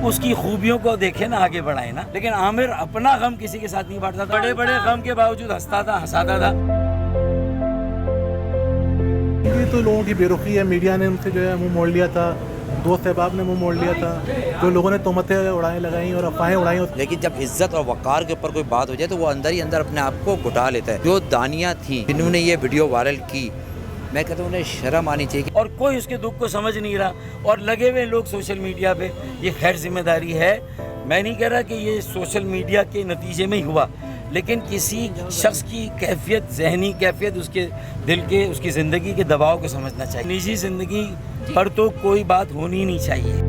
اس کی خوبیوں کو دیکھے نا، آگے بڑھائے نا. لیکن عامر اپنا غم کسی کے ساتھ نہیں بانٹتا تھا، بڑے بڑے غم کے باوجود ہنستا تھا، ہنساتا تھا. یہ تو لوگوں کی بے رخی ہے. میڈیا نے ان سے جو ہے منہ موڑ لیا تھا، دوست احباب نے منہ موڑ لیا تھا، جو لوگوں نے تہمتیں اڑائیں لگائیں اور افواہیں اڑائیں. لیکن جب عزت اور وقار کے اوپر کوئی بات ہو جائے تو وہ اندر ہی اندر اپنے آپ کو گھٹا لیتا ہے. جو دانیاں تھیں جنہوں نے یہ ویڈیو وائرل کی، میں کہتا ہوں انہیں شرم آنی چاہیے. اور کوئی اس کے دکھ کو سمجھ نہیں رہا اور لگے ہوئے لوگ سوشل میڈیا پہ. یہ خیر ذمہ داری ہے. میں نہیں کہہ رہا کہ یہ سوشل میڈیا کے نتیجے میں ہی ہوا، لیکن کسی شخص کی کیفیت، ذہنی کیفیت، اس کے دل کے، اس کی زندگی کے دباؤ کو سمجھنا چاہیے. نجی زندگی پر تو کوئی بات ہونی نہیں چاہیے.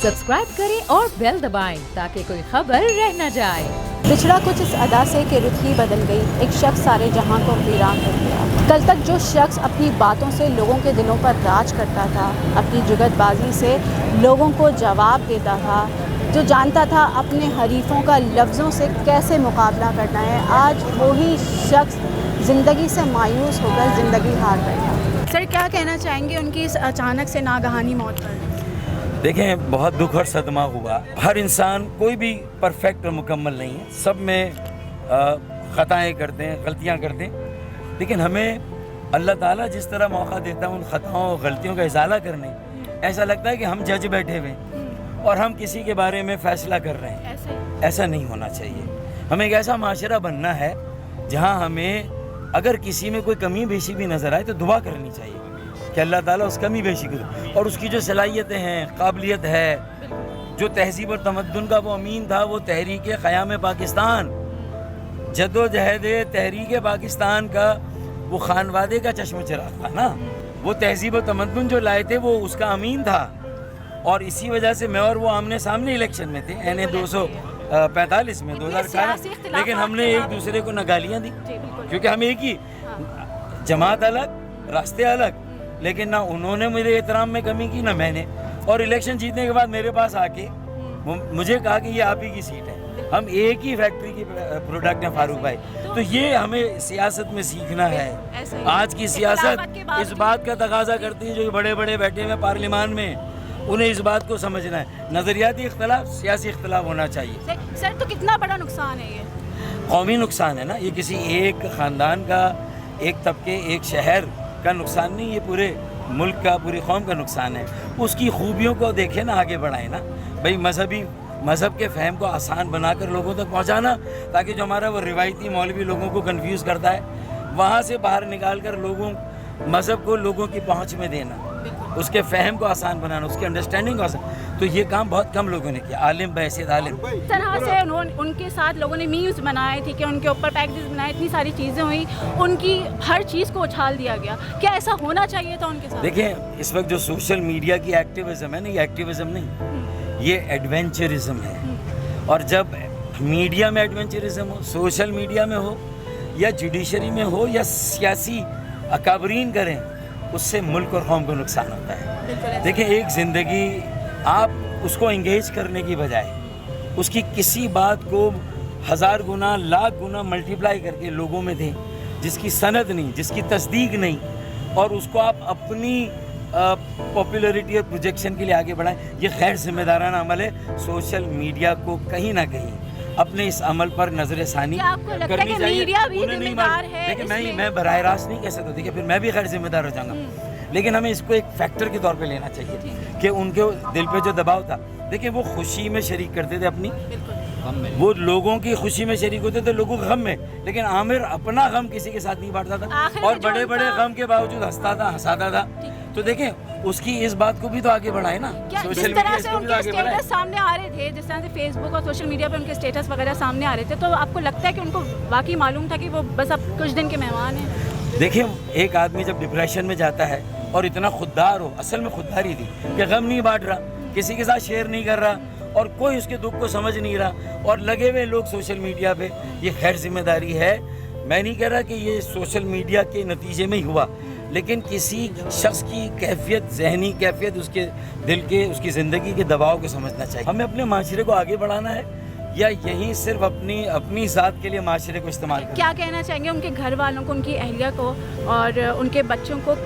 سبسکرائب کریں اور بیل دبائیں تاکہ کوئی خبر رہ نہ جائے. بچھڑا کچھ اس ادا سے کہ رخ ہی بدل گئی، ایک شخص سارے جہاں کو ویران کر دیا. کل تک جو شخص اپنی باتوں سے لوگوں کے دلوں پر راج کرتا تھا، اپنی جگت بازی سے لوگوں کو جواب دیتا تھا، جو جانتا تھا اپنے حریفوں کا لفظوں سے کیسے مقابلہ کرنا ہے، آج وہی شخص زندگی سے مایوس ہو کر زندگی ہار بیٹھا. سر کیا کہنا چاہیں گے ان کی اس اچانک سے ناگہانی موت پر؟ دیکھیں، بہت دکھ اور صدمہ ہوا. ہر انسان کوئی بھی پرفیکٹ اور مکمل نہیں ہے، سب میں خطائیں کرتے ہیں، غلطیاں کرتے ہیں. لیکن ہمیں اللہ تعالیٰ جس طرح موقع دیتا ہے ان خطاؤں اور غلطیوں کا ازالہ کرنے، ایسا لگتا ہے کہ ہم جج بیٹھے ہوئے ہیں اور ہم کسی کے بارے میں فیصلہ کر رہے ہیں. ایسا نہیں ہونا چاہیے. ہمیں ایک ایسا معاشرہ بننا ہے جہاں ہمیں اگر کسی میں کوئی کمی بیشی بھی نظر آئے تو دعا کرنی چاہیے کہ اللہ تعالیٰ اس کمی بیشی کو، اور اس کی جو صلاحیتیں ہیں، قابلیت ہے، جو تہذیب اور تمدن کا وہ امین تھا، وہ تحریک قیام پاکستان، جد و جہد تحریک پاکستان کا وہ خانوادے کا چشم چراغ تھا نا. وہ تہذیب و تمدن جو لائے تھے وہ اس کا امین تھا. اور اسی وجہ سے میں اور وہ آمنے سامنے الیکشن میں تھے این 245 میں 2018. لیکن ہم نے ایک دوسرے کو نہ گالیاں دی کیونکہ ہم ایک ہی جماعت، الگ راستے الگ، لیکن نہ انہوں نے میرے احترام میں کمی کی نہ میں نے. اور الیکشن جیتنے کے بعد میرے پاس آ کے مجھے کہا کہ یہ آپ ہی کی سیٹ ہے، ہم ایک ہی فیکٹری کی پروڈکٹ ہیں فاروق بھائی. تو یہ ہمیں سیاست میں سیکھنا ہے. آج کی سیاست اس بات کا تقاضا کرتی ہے، جو بڑے بڑے بیٹھے ہوئے پارلیمان میں، انہیں اس بات کو سمجھنا ہے. نظریاتی اختلاف، سیاسی اختلاف ہونا چاہیے. سر تو کتنا بڑا نقصان ہے یہ؟ قومی نقصان ہے نا. یہ کسی ایک خاندان کا، ایک طبقے، ایک شہر کا نقصان نہیں، یہ پورے ملک کا، پوری قوم کا نقصان ہے. اس کی خوبیوں کو دیکھے نا، آگے بڑھائے نا. بھائی مذہب کے فہم کو آسان بنا کر لوگوں تک پہنچانا، تاکہ جو ہمارا وہ روایتی مولوی لوگوں کو کنفیوز کرتا ہے، وہاں سے باہر نکال کر مذہب کو لوگوں کی پہنچ میں دینا، اس کے فہم کو آسان بنانا، اس کی انڈرسٹینڈنگ کو آسان. تو یہ کام بہت کم لوگوں نے کیا، عالم بحیثیت عالم. اس طرح سے ان کے ساتھ لوگوں نے میمز بنائے تھے کہ ان کے اوپر پیکجز بنائے، اتنی ساری چیزیں ہوئی، ان کی ہر چیز کو اچھال دیا گیا. کیا ایسا ہونا چاہیے تھا ان کے ساتھ؟ دیکھیں، اس وقت جو سوشل میڈیا کی ایکٹیویزم ہے نا، یہ ایکٹیویزم نہیں، یہ ایڈونچرزم ہے. اور جب میڈیا میں ایڈونچرزم ہو، سوشل میڈیا میں ہو یا جوڈیشری میں ہو یا سیاسی اکابرین کریں، اس سے ملک اور قوم کو نقصان ہوتا ہے. دیکھیں، ایک زندگی آپ اس کو انگیج کرنے کی بجائے اس کی کسی بات کو 1000 گنا، لاکھ گنا ملٹیپلائی کر کے لوگوں میں دیں، جس کی سند نہیں، جس کی تصدیق نہیں، اور اس کو آپ اپنی پاپولیرٹی اور پروجیکشن کے لیے آگے بڑھائیں، یہ غیر ذمہ دارانہ عمل ہے. سوشل میڈیا کو کہیں نہ کہیں اپنے اس عمل پر نظر ثانی کرنی چاہیے. لیکن میں براہ راست نہیں کہہ سکتا، دیکھیے پھر میں بھی غیر ذمہ دار ہو جاؤں گا. لیکن ہمیں اس کو ایک فیکٹر کے طور پہ لینا چاہیے کہ ان کے دل پہ جو دباؤ تھا، دیکھیں وہ خوشی میں شریک کرتے تھے، اپنی وہ لوگوں کی خوشی میں شریک ہوتے تھے، لوگوں کے غم میں. لیکن عامر اپنا غم کسی کے ساتھ نہیں بانٹتا تھا اور بڑے بڑے غم کے باوجود ہنستا تھا، ہنساتا تھا. تو دیکھیں اس کی اس بات کو بھی تو آگے بڑھائے نا. جس طرح سے ان کے اسٹیٹس سامنے آ رہے تھے، جس طرح سے فیس بک اور سوشل میڈیا پہ ان کے اسٹیٹس وغیرہ سامنے آ رہے تھے، تو آپ کو لگتا ہے کہ ان کو واقعی معلوم تھا کہ وہ بس اب کچھ دن کے مہمان ہیں؟ دیکھیں، ایک آدمی جب ڈپریشن میں جاتا ہے اور اتنا خوددار ہو، اصل میں خودداری تھی کہ غم نہیں بانٹ رہا، کسی کے ساتھ شیئر نہیں کر رہا اور کوئی اس کے دکھ کو سمجھ نہیں رہا، اور لگے ہوئے لوگ سوشل میڈیا پہ، یہ خیر ذمہ داری ہے. میں نہیں کہہ رہا کہ یہ سوشل میڈیا کے نتیجے میں ہی ہوا، لیکن کسی شخص کی کیفیت، ذہنی کیفیت، اس کے دل کے، اس کی زندگی کے دباؤ کو سمجھنا چاہیے. ہمیں اپنے معاشرے کو آگے بڑھانا ہے یا یہیں صرف اپنی ذات کے لیے معاشرے کو استعمال کرنا؟ کیا کہنا چاہیں گے ان کے گھر والوں کو، ان کی اہلیہ کو اور ان کے بچوں کو،